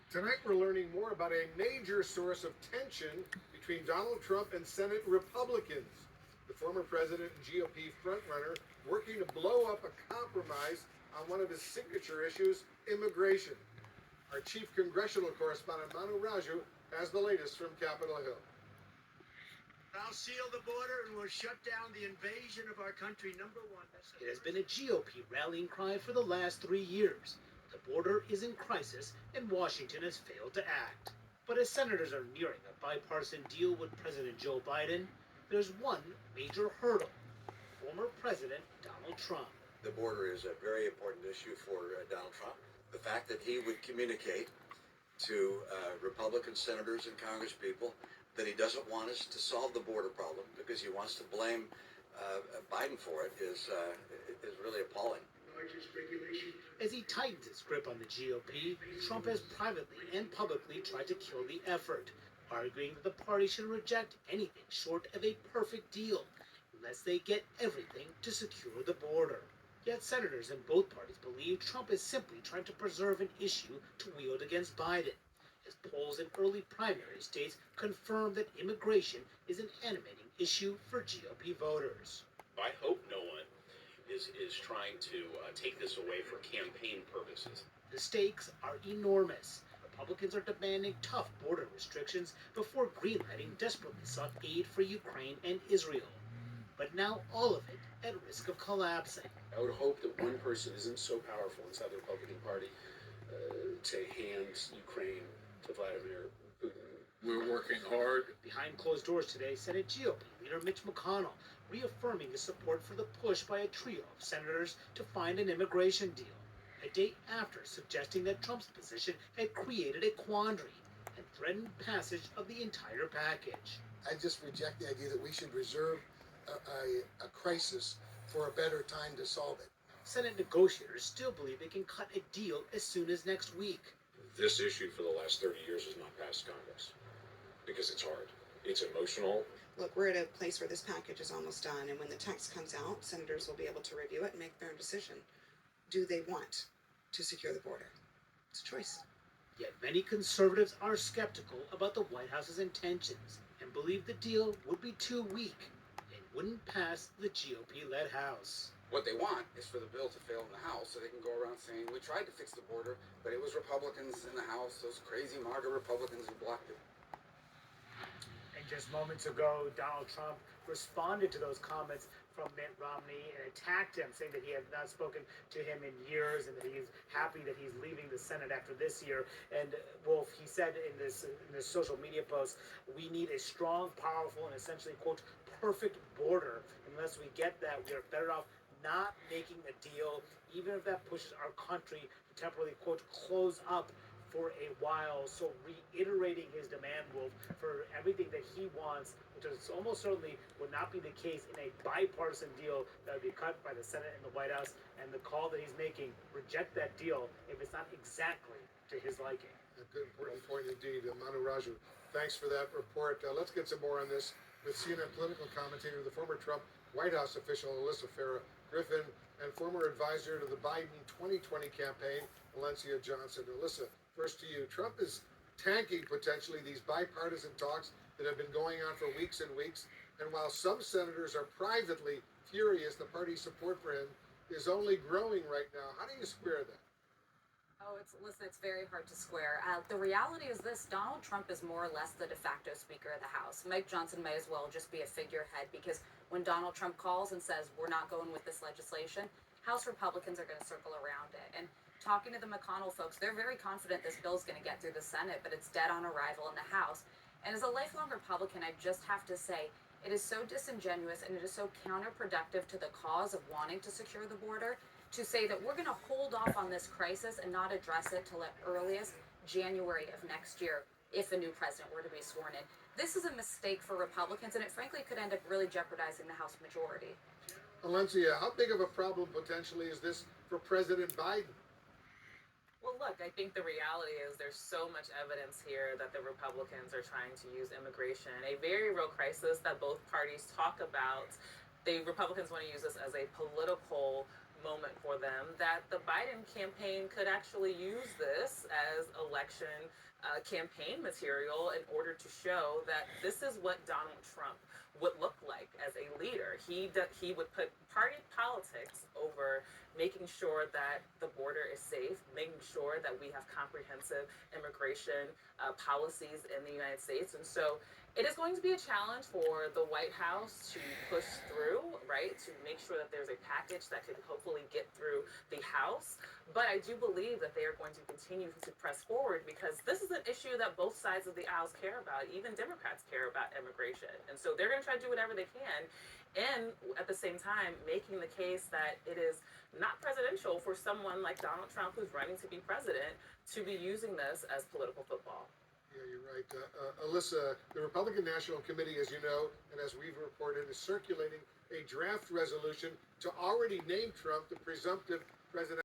Tonight we're learning more about a major source of tension between Donald Trump and Senate Republicans. The former president and GOP frontrunner working to blow up a compromise on one of his signature issues, immigration. Our chief congressional correspondent Manu Raju has the latest from Capitol Hill. I'll seal the border and we'll shut down the invasion of our country. Number one. It has been a GOP rallying cry for the last 3 years. The border is in crisis and Washington has failed to act. But as senators are nearing a bipartisan deal with President Joe Biden, there's one major hurdle: former President Donald Trump. The border is a very important issue for Donald Trump. The fact that he would communicate to Republican senators and congresspeople that he doesn't want us to solve the border problem because he wants to blame Biden for it is really appalling. As he tightens his grip on the GOP, Trump has privately and publicly tried to kill the effort, arguing that the party should reject anything short of a perfect deal, unless they get everything to secure the border. Yet senators in both parties believe Trump is simply trying to preserve an issue to wield against Biden, as polls in early primary states confirm that immigration is an animating issue for GOP voters. I hope no one is trying to take this away for campaign purposes. The stakes are enormous. Republicans are demanding tough border restrictions before greenlighting desperately sought aid for Ukraine and Israel. But now all of it at risk of collapsing. I would hope that one person isn't so powerful inside the Republican Party to hand Ukraine to Vladimir Putin. We're working hard. Behind closed doors today, Senate GOP leader Mitch McConnell reaffirming his support for the push by a trio of senators to find an immigration deal, a day after suggesting that Trump's position had created a quandary and threatened passage of the entire package. I just reject the idea that we should reserve a crisis for a better time to solve it. Senate negotiators still believe they can cut a deal as soon as next week. This issue for the last 30 years has not passed Congress because it's hard. It's emotional. Look, we're at a place where this package is almost done, and when the text comes out, senators will be able to review it and make their own decision. Do they want to secure the border? It's a choice. Yet many conservatives are skeptical about the White House's intentions and believe the deal would be too weak and wouldn't pass the GOP-led House. What they want is for the bill to fail in the House so they can go around saying, we tried to fix the border, but it was Republicans in the House, those crazy MAGA Republicans who blocked it. And just moments ago, Donald Trump responded to those comments from Mitt Romney and attacked him, saying that he had not spoken to him in years and that he's happy that he's leaving the Senate after this year. And Wolf, he said in this social media post, we need a strong, powerful, and essentially, quote, perfect border. Unless we get that, we are better off not making a deal, even if that pushes our country to temporarily, quote, close up for a while. So reiterating his demand, Wolf, for everything that he wants, which is almost certainly would not be the case in a bipartisan deal that would be cut by the Senate and the White House, and the call that he's making, reject that deal if it's not exactly to his liking. A good important point indeed, Manu Raju. Thanks for that report. Let's get some more on this with CNN political commentator, the former Trump White House official Alyssa Farah Griffin, and former advisor to the Biden 2020 campaign, Valencia Johnson. Alyssa, first to you. Trump is tanking potentially these bipartisan talks that have been going on for weeks and weeks. And while some senators are privately furious, the party's support for him is only growing right now. How do you square that? Oh, it's very hard to square. The reality is this: Donald Trump is more or less the de facto Speaker of the House. Mike Johnson may as well just be a figurehead, because when Donald Trump calls and says, we're not going with this legislation, House Republicans are going to circle around it. And talking to the McConnell folks, they're very confident this bill is going to get through the Senate, but it's dead on arrival in the House. And as a lifelong Republican, I just have to say, it is so disingenuous and it is so counterproductive to the cause of wanting to secure the border to say that we're going to hold off on this crisis and not address it till at earliest January of next year, if a new president were to be sworn in. This is a mistake for Republicans, and it frankly could end up really jeopardizing the House majority. Valencia, how big of a problem potentially is this for President Biden? Well, look, I think the reality is there's so much evidence here that the Republicans are trying to use immigration, a very real crisis that both parties talk about. The Republicans want to use this as a political moment for them that the Biden campaign could actually use this as election campaign material in order to show that this is what Donald Trump would look like as a leader. He would put party politics over making sure that the border is safe, making sure that we have comprehensive immigration policies in the United States. And so it is going to be a challenge for the White House to push through, right, to make sure that there's a package that could hopefully get through the House. But I do believe that they are going to continue to press forward because this is an issue that both sides of the aisles care about. Even Democrats care about immigration. And so they're going to try to do whatever they can. And at the same time, making the case that it is not presidential for someone like Donald Trump, who's running to be president, to be using this as political football. Yeah, you're right. Alyssa, the Republican National Committee, as you know, and as we've reported, is circulating a draft resolution to already name Trump the presumptive president.